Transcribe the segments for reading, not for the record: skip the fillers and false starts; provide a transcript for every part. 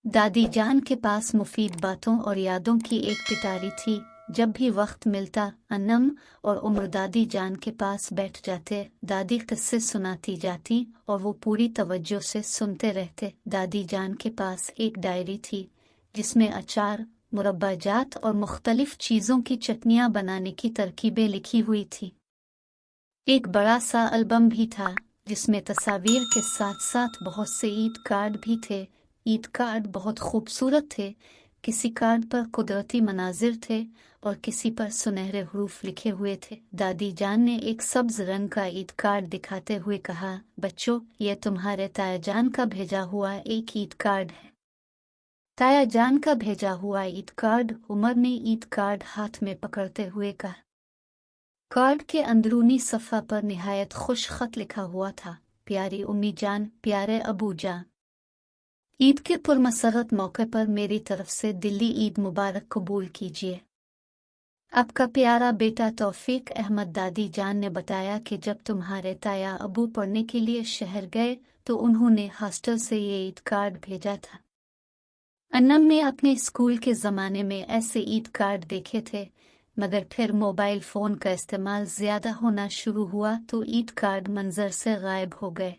दादी जान के पास मुफीद बातों और यादों की एक पिटारी थी। जब भी वक्त मिलता अन्नम और उम्र दादी जान के पास बैठ जाते, दादी किस्से सुनाती जाती और वो पूरी तवज्जो से सुनते रहते। दादी जान के पास एक डायरी थी जिसमें अचार, मुरब्बाजात और मुख्तलिफ चीज़ों की चटनियाँ बनाने की तरकीबें लिखी हुई थी। एक बड़ा सा एल्बम भी था जिसमें तस्वीर के साथ साथ बहुत से ईद कार्ड भी थे। ईद कार्ड बहुत खूबसूरत थे। किसी कार्ड पर कुदरती मनाजिर थे और किसी पर सुनहरे हरूफ लिखे हुए थे। दादी जान ने एक सब्ज रंग का ईद कार्ड दिखाते हुए कहा, बच्चों, यह तुम्हारे ताया जान का भेजा हुआ एक ईद कार्ड है। ताया जान का भेजा हुआ ईद कार्ड। उमर ने ईद कार्ड हाथ में पकड़ते हुए कहा। कार्ड के अंदरूनी सफ़ा पर निहायत खुश खत लिखा हुआ था, प्यारी उम्मी जान, प्यारे अबू जान, ईद के पुरमसरत मौके पर मेरी तरफ से दिल्ली ईद मुबारक कबूल कीजिए। आपका प्यारा बेटा तौफीक अहमद। दादी जान ने बताया कि जब तुम्हारे ताया अबू पढ़ने के लिए शहर गए तो उन्होंने हॉस्टल से ये ईद कार्ड भेजा था। अन्नम ने अपने स्कूल के ज़माने में ऐसे ईद कार्ड देखे थे, मगर फिर मोबाइल फ़ोन का इस्तेमाल ज़्यादा होना शुरू हुआ तो ईद कार्ड मंजर से गायब हो गए।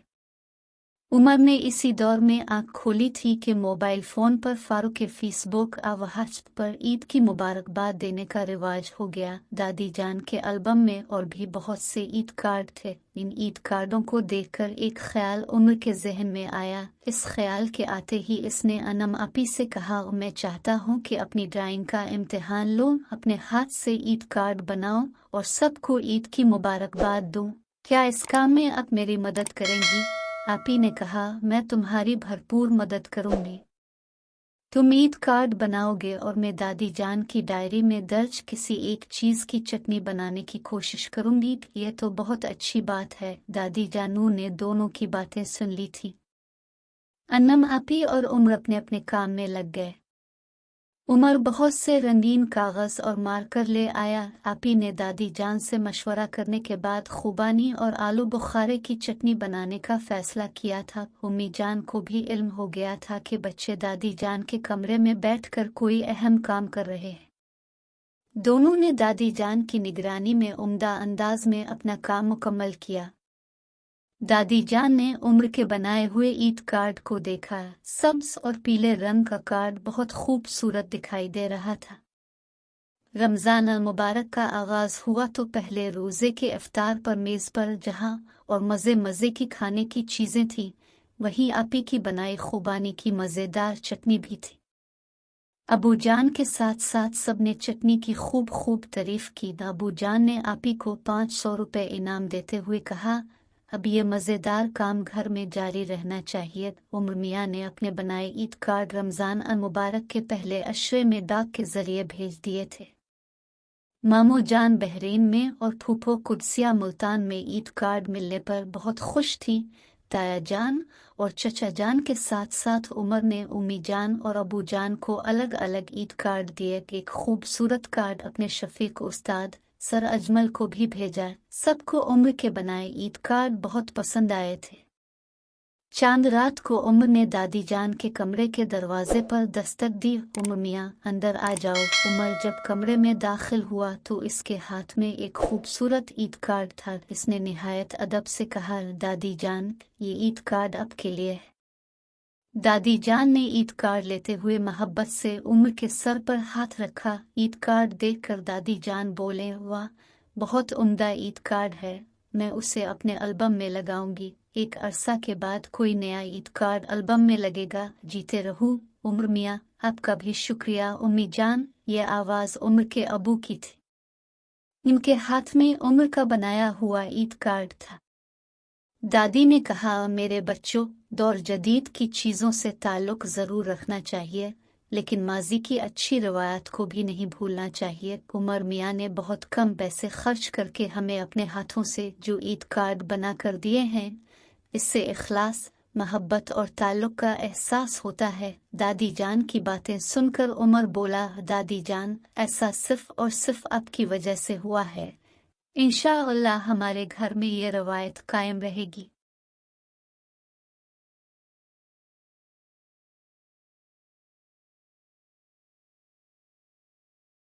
उमर ने इसी दौर में आंख खोली थी कि मोबाइल फ़ोन पर फ़ारूक के फेसबुक और व्हाट्सएप पर ईद की मुबारकबाद देने का रिवाज हो गया। दादी जान के एल्बम में और भी बहुत से ईद कार्ड थे। इन ईद कार्डों को देखकर एक ख्याल उमर के जहन में आया। इस ख्याल के आते ही इसने अनम आपी से कहा, मैं चाहता हूँ कि अपनी ड्राइंग का इम्तिहान लो, अपने हाथ से ईद कार्ड बनाओ और सबको ईद की मुबारकबाद दूँ। क्या इस काम में आप मेरी मदद करेंगी? आपी ने कहा, मैं तुम्हारी भरपूर मदद करूंगी। तुम ईद कार्ड बनाओगे और मैं दादी जान की डायरी में दर्ज किसी एक चीज़ की चटनी बनाने की कोशिश करूंगी। यह तो बहुत अच्छी बात है। दादी जानू ने दोनों की बातें सुन ली थी। अन्नम आपी और उमर अपने अपने काम में लग गए। उमर बहुत से रंगीन कागज़ और मार्कर ले आया। आपी ने दादी जान से मशवरा करने के बाद खुबानी और आलू बुखारे की चटनी बनाने का फैसला किया था। उम्मी जान को भी इल्म हो गया था कि बच्चे दादी जान के कमरे में बैठकर कोई अहम काम कर रहे हैं। दोनों ने दादी जान की निगरानी में उम्दा अंदाज में अपना काम मुकम्मल किया। दादी जान ने उम्र के बनाए हुए ईद कार्ड को देखा। सब्ज और पीले रंग का कार्ड बहुत खूबसूरत दिखाई दे रहा था। रमज़ान अल मुबारक का आगाज़ हुआ तो पहले रोज़े के इफ्तार पर मेज़ पर जहाँ और मज़े मज़े की खाने की चीज़ें थीं, वहीं आपी की बनाई खुबानी की मज़ेदार चटनी भी थी। अबू जान के साथ साथ सब ने चटनी की खूब तारीफ़ की। अबू जान ने आपी को 500 रुपये इनाम देते हुए कहा, अब ये मज़ेदार काम घर में जारी रहना चाहिए। उमर मियाँ ने अपने बनाए ईद कार्ड रमज़ान अल मुबारक के पहले अशरे में डाक के ज़रिए भेज दिए थे। मामू जान बहरीन में और फूफो कुदसिया मुल्तान में ईद कार्ड मिलने पर बहुत खुश थी। ताया जान और चचा जान के साथ साथ उमर ने उम्मी जान और अबू जान को अलग अलग ईद कार्ड दिए। एक खूबसूरत कार्ड अपने शफीक उस्ताद सर अजमल को भी भेजा। सबको उम्र के बनाए ईद कार्ड बहुत पसंद आए थे। चांद रात को उमर ने दादी जान के कमरे के दरवाजे पर दस्तक दी। उमर मियाँ, अंदर आ जाओ। उमर जब कमरे में दाखिल हुआ तो इसके हाथ में एक खूबसूरत ईद कार्ड था। इसने निहायत अदब से कहा, दादी जान, ये ईद कार्ड आपके लिए है। दादी जान ने ईद कार्ड लेते हुए मोहब्बत से उम्र के सर पर हाथ रखा। ईद कार्ड देखकर दादी जान बोले, वाह, बहुत उम्दा ईद कार्ड है, मैं उसे अपने एल्बम में लगाऊंगी। एक अरसा के बाद कोई नया ईद कार्ड एल्बम में लगेगा। जीते रहो उमर मियाँ। आपका भी शुक्रिया उम्मी जान। ये आवाज़ उमर के अबू की थी। इनके हाथ में उमर का बनाया हुआ ईद कार्ड था। दादी ने कहा, मेरे बच्चों, दौर जदीद की चीज़ों से ताल्लुक़ ज़रूर रखना चाहिए, लेकिन माजी की अच्छी रवायत को भी नहीं भूलना चाहिए। उमर मियाँ ने बहुत कम पैसे खर्च करके हमें अपने हाथों से जो ईद कार्ड बना कर दिए हैं, इससे इखलास, मोहब्बत और ताल्लुक़ का एहसास होता है। दादी जान की बातें सुनकर उमर बोला, दादी जान, ऐसा सिर्फ़ और सिर्फ़ आपकी वजह से हुआ है। इंशाअल्लाह हमारे घर में ये रवायत कायम रहेगी।